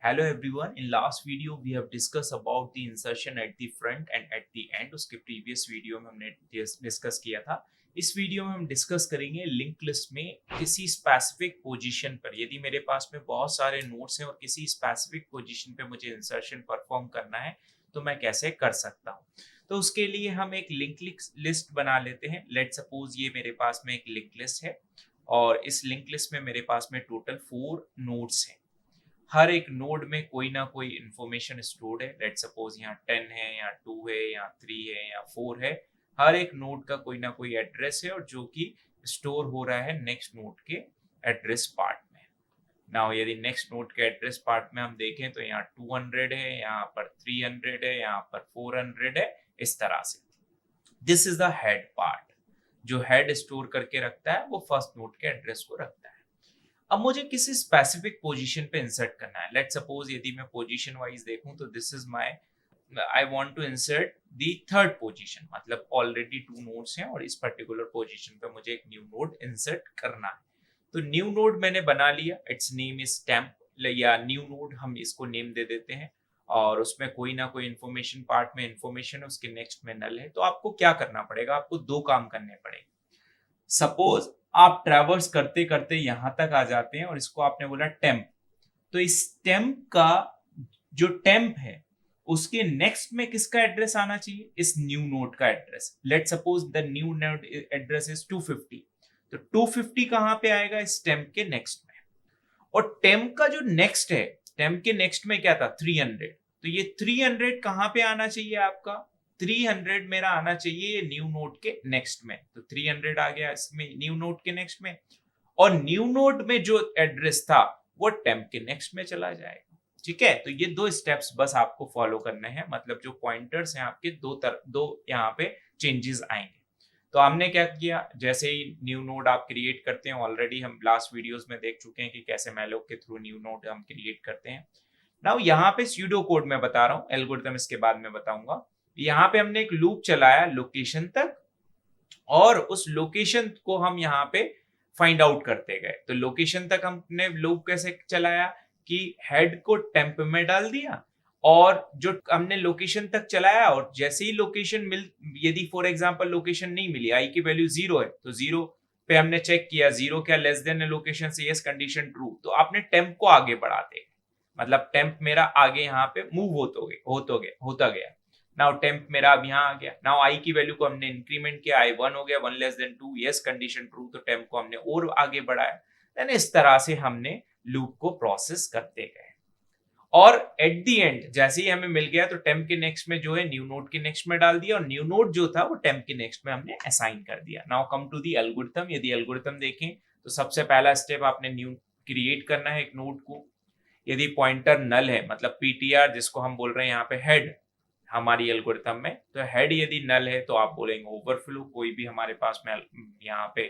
Hello everyone. In last video we have discussed about the insertion at the front and at the end. उसके previous video में हमने discuss किया था. इस video में हम डिस्कस करेंगे लिंक लिस्ट में किसी स्पेसिफिक पोजीशन पर यदि मेरे पास में बहुत सारे नोड्स हैं और किसी स्पेसिफिक पोजीशन पे मुझे इंसर्शन परफॉर्म करना है तो मैं कैसे कर सकता हूँ. तो उसके लिए हम एक लिंक लिस्ट बना लेते हैं. लेट सपोज ये मेरे पास में एक लिंक लिस्ट है और इस लिंक लिस्ट में मेरे पास में टोटल 4 नोड्स हैं. हर एक नोड में कोई ना कोई इंफॉर्मेशन स्टोर्ड है. लेट सपोज यहाँ 10 है, यहाँ 2 है, यहाँ 3 है, यहाँ 4 है. हर एक नोड का कोई ना कोई एड्रेस है और जो कि स्टोर हो रहा है नेक्स्ट नोड के एड्रेस पार्ट में. नाउ यदि नेक्स्ट नोड के एड्रेस पार्ट में हम देखें तो यहाँ 200 है, यहाँ पर 300 है, यहाँ पर 400 है. इस तरह से this is the head part. जो हेड स्टोर करके रखता है वो फर्स्ट नोड के एड्रेस को रखता है. अब मुझे किसी स्पेसिफिक पोजीशन पे इंसर्ट करना है. लेट सपोज यदि मैं पोजीशन वाइज देखूं तो this is my I want to insert the third position. मतलब ऑलरेडी 2 नोड्स हैं और इस पर्टिकुलर पोजीशन पे मुझे एक न्यू नोड इंसर्ट करना है. तो न्यू नोड मैंने बना लिया. इट्स नेम इज टेम्प या न्यू नोड हम इसको नेम दे देते हैं और उसमें कोई ना कोई इंफॉर्मेशन पार्ट में इंफॉर्मेशन है, उसके नेक्स्ट में नल है. तो आपको क्या करना पड़ेगा, आपको 2 काम करने पड़ेंगे. सपोज आप ट्रैवर्स करते करते यहां तक आ जाते हैं और इसको आपने बोला टेम्प. तो इस टेम्प का जो टेम्प है उसके नेक्स्ट में किसका एड्रेस आना चाहिए, इस न्यू नोड का address. Let suppose the new node address is 250. तो 250 कहां पे आएगा, इस टेम्प के नेक्स्ट में. और टेम्प का जो नेक्स्ट है, टेम्प के नेक्स्ट में क्या था 300. तो ये 300 कहां पे आना चाहिए आपका, 300 मेरा आना चाहिए न्यू नोड के नेक्स्ट में. तो 300 आ गया इसमें न्यू नोड के नेक्स्ट में. और न्यू नोड में जो एड्रेस था वो टेम्प के नेक्स्ट में चला जाएगा. ठीक है. तो ये 2 स्टेप्स बस आपको फॉलो करने हैं. मतलब जो पॉइंटर्स हैं आपके दो यहाँ पे चेंजेस आएंगे. तो हमने क्या किया, जैसे ही न्यू नोड आप क्रिएट करते हैं, ऑलरेडी हम लास्ट वीडियोस में देख चुके हैं कि कैसे मैलोक के थ्रू न्यू नोड हम क्रिएट करते हैं. नाउ यहाँ पे स्यूडो कोड में बता रहा हूँ, एल्गोरिथम इसके बाद में बताऊंगा. यहाँ पे हमने एक लूप चलाया लोकेशन तक और उस लोकेशन को हम यहाँ पे फाइंड आउट करते गए. तो लोकेशन तक हमने लूप कैसे चलाया कि हेड को टेम्प में डाल दिया और जो हमने लोकेशन तक चलाया और जैसे ही लोकेशन यदि फॉर एग्जांपल लोकेशन नहीं मिली, आई की वैल्यू 0 है तो 0 पे हमने चेक किया, 0 क्या लेस देन है लोकेशन से, यस कंडीशन ट्रू. तो आपने टेम्प को आगे बढ़ाते गए. मतलब टेम्प मेरा आगे यहाँ पे मूव होता गया. नाउ टेम्प मेरा अब यहाँ आ गया. नाउ आई की वैल्यू को हमने इंक्रीमेंट किया, आई 1 हो गया, 1 less than 2, yes condition true. तो टेम्प को हमने और आगे बढ़ाया. देन इस तरह से हमने लूप को प्रोसेस करते गए और एट द एंड जैसे ही हमें मिल गया तो टेम्प के नेक्स्ट में जो है न्यू नोड के नेक्स्ट में डाल दिया और न्यू नोड जो था वो टेम्प के नेक्स्ट में हमने असाइन कर दिया. Now come to the algorithm. यदि एल्गोरिथम देखें तो सबसे पहला स्टेप आपने न्यू क्रिएट करना है एक नोड को. यदि पॉइंटर नल है, मतलब पीटीआर जिसको हम बोल रहे हैं यहाँ पे हेड हमारी एल्गोरिथम में, तो हेड यदि नल है तो आप बोलेंगे ओवरफ्लो, कोई भी हमारे पास में यहाँ पे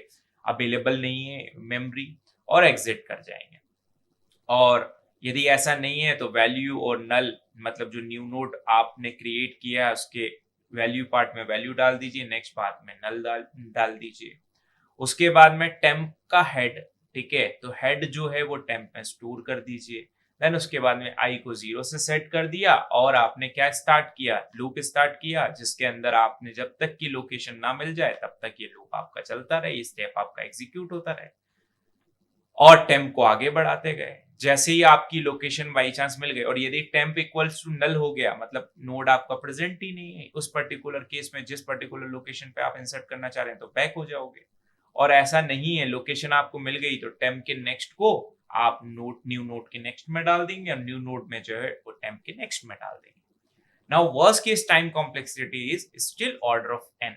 अवेलेबल नहीं है मेमोरी, और एग्जिट कर जाएंगे. और यदि ऐसा नहीं है तो वैल्यू और नल, मतलब जो न्यू नोड आपने क्रिएट किया है उसके वैल्यू पार्ट में वैल्यू डाल दीजिए, नेक्स्ट पार्ट में नल डाल दीजिए. उसके बाद में टेम्प का हेड, ठीक है, तो हेड जो है वो टेम्प में स्टोर कर दीजिए. देन उसके बाद में आई को 0 से सेट कर दिया और आपने क्या स्टार्ट किया, लूप स्टार्ट किया, जिसके अंदर आपने जब तक की लोकेशन ना मिल जाए तब तक ये लूप आपका चलता रहे, स्टेप आपका एग्जीक्यूट होता रहे और टेम्प को आगे बढ़ाते गए. जैसे ही आपकी लोकेशन बाई चांस मिल गई और यदि टेम्प इक्वल्स टू नल हो गया, मतलब नोड आपका प्रेजेंट ही नहीं है उस पर्टिकुलर केस में, जिस पर्टिकुलर लोकेशन पे आप इंसर्ट करना चाह रहे हैं, तो बैक हो जाओगे. और ऐसा नहीं है, लोकेशन आपको मिल गई तो टेम्प के नेक्स्ट को आप न्यू नोड के नेक्स्ट में डाल देंगे और न्यू नोड में जो है वो टेम्प के नेक्स्ट में डाल देंगे. Now worst case time complexity is still order of n.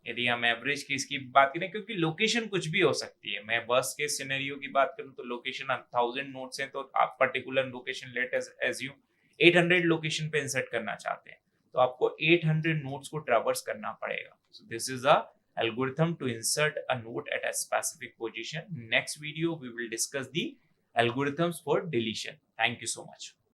यदि हम एवरेज केस की बात करें, क्योंकि लोकेशन कुछ भी हो सकती है, मैं वर्स्ट केस सिनेरियो की बात करूं तो लोकेशन 1000 नोड्स हैं, तो आप particular location late assume 800 location पे इंसर्ट करना चाहते हैं तो आपको 800 नोड्स को ट्रैवर्स करना पड़ेगा. So this is a algorithm to insert a node at a specific position. Next video we will discuss the algorithms for deletion. Thank you so much.